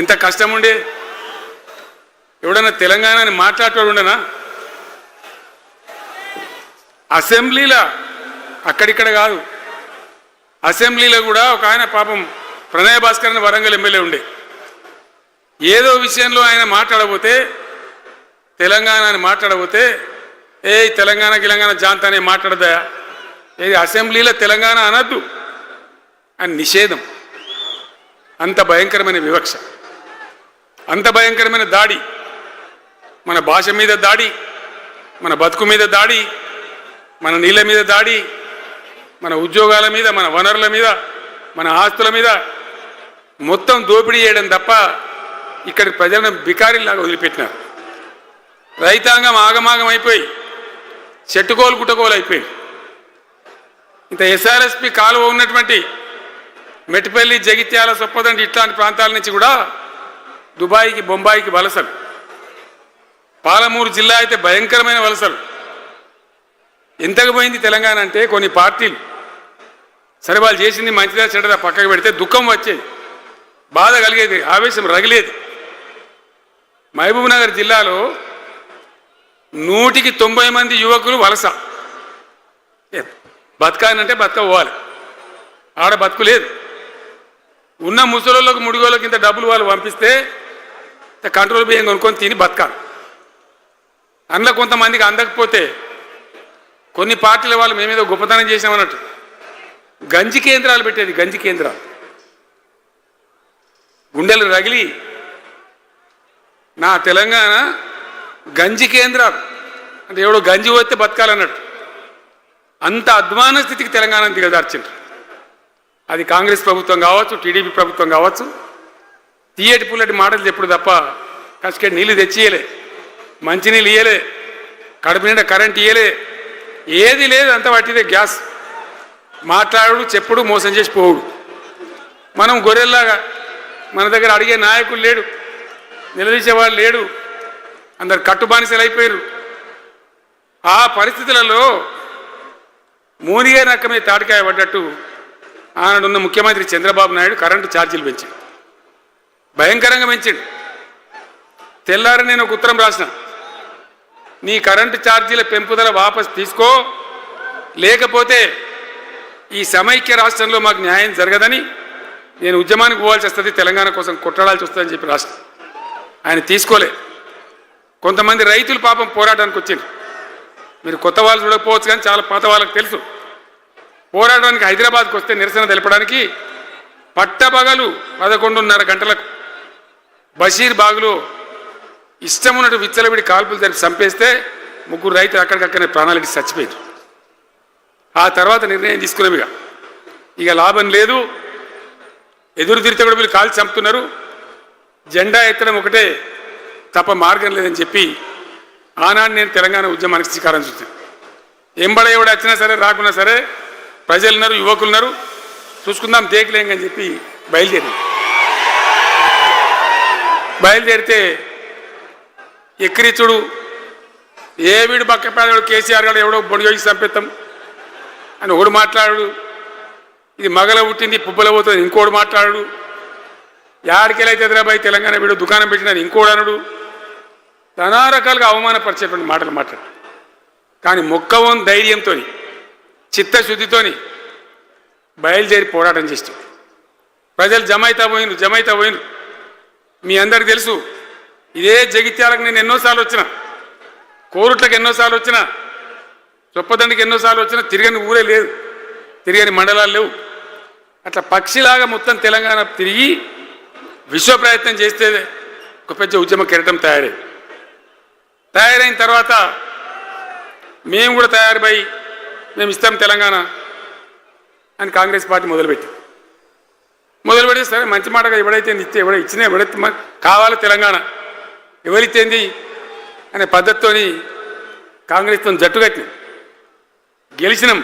ఎంత కష్టం ఉండే. ఎవడన్నా తెలంగాణని మాట్లాడేవాడు ఉండనా? అసెంబ్లీలో అక్కడిక్కడ కాదు, అసెంబ్లీలో కూడా ఒక ఆయన పాపం ప్రణయ్ భాస్కర్ అని వరంగల్ ఎమ్మెల్యే ఉండే, ఏదో విషయంలో ఆయన మాట్లాడబోతే, తెలంగాణ అని మాట్లాడబోతే, తెలంగాణ గిలంగాణ జాంతానే మాట్లాడదా, ఏది అసెంబ్లీలో తెలంగాణ అనద్దు అని నిషేధం. అంత భయంకరమైన వివక్ష, అంత భయంకరమైన దాడి, మన భాష మీద దాడి, మన బతుకు మీద దాడి, మన నీళ్ళ మీద దాడి, మన ఉద్యోగాల మీద, మన వనరుల మీద, మన ఆస్తుల మీద మొత్తం దోపిడీ చేయడం తప్ప ఇక్కడ ప్రజలను బికారీలాగా వదిలిపెట్టినారు. రైతాంగం ఆగమాగం అయిపోయి చెట్టుకోలు గుట్టకోలు అయిపోయి, ఇంత ఎస్ఆర్ఎస్పి కాలువ ఉన్నటువంటి మెట్టిపల్లి, జగిత్యాల, సొప్పదండి ఇట్లాంటి ప్రాంతాల నుంచి కూడా దుబాయ్కి, బొంబాయికి వలసలు. పాలమూరు జిల్లా అయితే భయంకరమైన వలసలు. ఎంతకు పోయింది తెలంగాణ అంటే, కొన్ని పార్టీలు సరే వాళ్ళు చేసింది మంచిదా చెడ్డదా పక్కకు పెడితే దుఃఖం వచ్చేది, బాధ కలిగేది, ఆవేశం రగిలేది. మహబూబ్ నగర్ జిల్లాలో 100కి 90 మంది యువకులు వలస. బతకానంటే బతకపోవాలి, ఆడ బతుకు లేదు. ఉన్న ముసలోళ్ళకు, ముడిగోళ్ళకి ఇంత డబ్బులు వాళ్ళు పంపిస్తే కంట్రోల్ బియ్యం కొనుక్కొని తిని బతకాలి. అందులో కొంతమందికి అందకపోతే కొన్ని పార్టీల వాళ్ళు మేమేదో గొప్పతనం చేసామన్నట్టు గంజి కేంద్రాలు పెట్టేది. గంజి కేంద్రాలు గుండెలు రగిలి, నా తెలంగాణ గంజి కేంద్రాలు అంటే ఎవడో గంజి పోతే బతకాలన్నట్టు అంత అధ్వాన స్థితికి తెలంగాణ దిగదార్చిండ్రు. అది కాంగ్రెస్ ప్రభుత్వం కావచ్చు, టీడీపీ ప్రభుత్వం కావచ్చు. తీయటి పుల్లటి మాటలు చెప్పుడు తప్ప కసుకేటి నీళ్ళు తెచ్చియలే, మంచినీళ్ళు ఇయ్యలే, కడుపు నిండా కరెంట్ ఇయ్యలే, ఏది లేదు. అంత పట్టిదే గ్యాస్. మాట్లాడు, చెప్పుడు, మోసం చేసి పోవుడు. మనం గొర్రెల్లాగా మన దగ్గర అడిగే నాయకులు లేడు, నిలదీసేవాళ్ళు లేడు, అందరు కట్టుబానిసలు అయిపోయారు. ఆ పరిస్థితులలో మూనిగే నక్కమే తాటికాయ పడ్డట్టు ఆనాడున్న ముఖ్యమంత్రి చంద్రబాబు నాయుడు కరెంటు ఛార్జీలు పెంచాడు, భయంకరంగా పెంచాడు. తెల్లారి నేను ఒక ఉత్తరం రాసిన, నీ కరెంటు ఛార్జీల పెంపుదల వాపసు తీసుకో, లేకపోతే ఈ సమైక్య రాష్ట్రంలో మాకు న్యాయం జరగదని నేను ఉద్యమానికి పోవాల్సి వస్తుంది, తెలంగాణ కోసం కొట్లాడాల్సి వస్తుందని చెప్పి రాష్ట్ర ఆయన తీసుకోలే. కొంతమంది రైతులు పాపం పోరాటానికి వచ్చింది. మీరు కొత్త వాళ్ళు చూడకపోవచ్చు కానీ చాలా పాత వాళ్ళకి తెలుసు. పోరాటానికి హైదరాబాద్కి వస్తే నిరసన తెలపడానికి పట్టపగలు 11:30 గంటలకు బషీర్ బాగులో ఇష్టం ఉన్నట్టు విచ్చలవిడి కాల్పులు జరిపి చంపేస్తే 3 రైతులు అక్కడికక్కడనే ప్రాణాలకి చచ్చిపోయారు. ఆ తర్వాత నిర్ణయం తీసుకున్నాం, ఇక లాభం లేదు, ఎదురు తిరిగితే కూడా వీళ్ళు కాల్చి చంపుతున్నారు, జెండా ఎత్తడం ఒకటే తప్ప మార్గం లేదని చెప్పి ఆనాడు నేను తెలంగాణ ఉద్యమానికి శ్రీకారం చుట్టాను. ఎంబడ ఎవడు వచ్చినా సరే రాకున్నా సరే ప్రజలున్నారు, యువకులున్నారు, చూసుకుందాం దేకలేంగని చెప్పి బయలుదేరితే ఎక్కిరిచుడు, ఏ వీడు పక్కపేదడు కేసీఆర్ గారు ఎవడో బొడియోగి చంపేస్తాం అని ఒకడు మాట్లాడు, ఇది మగల పుట్టింది పుబ్బల పోతుంది ఇంకోడు మాట్లాడు, యాడికెళ్ళైతే హైదరాబాద్ తెలంగాణ వీడు దుకాణం పెట్టినని ఇంకోడు అనడు, నానా రకాలుగా అవమానపరిచేటువంటి మాటలు మాట్లాడు. కానీ మొక్కవోని ధైర్యంతో, చిత్తశుద్ధితో బయలుదేరి పోరాటం చేస్తాం. ప్రజలు జమైతా పోయినరు. మీ అందరికి తెలుసు, ఇదే జగిత్యాలకు నేను ఎన్నోసార్లు వచ్చిన, కోరుట్లకు ఎన్నోసార్లు వచ్చిన, చొప్పదండికి ఎన్నోసార్లు వచ్చిన, తిరగని ఊరే లేదు, తిరగని మండలాలు లేవు. అట్లా పక్షిలాగా మొత్తం తెలంగాణ తిరిగి విశ్వ ప్రయత్నం చేస్తే ఒక పెద్ద ఉద్యమ కిరటం తయారైన తర్వాత మేము కూడా తయారుపై మేము ఇస్తాం తెలంగాణ అని కాంగ్రెస్ పార్టీ మొదలుపెడితే సరే మంచి మాటగా ఎవడైతే ఇచ్చినా ఎవడైతే కావాలి తెలంగాణ ఎవరితేంది అనే పద్ధతితోని కాంగ్రెస్తో జట్టు కట్టినాం, గెలిచినాం.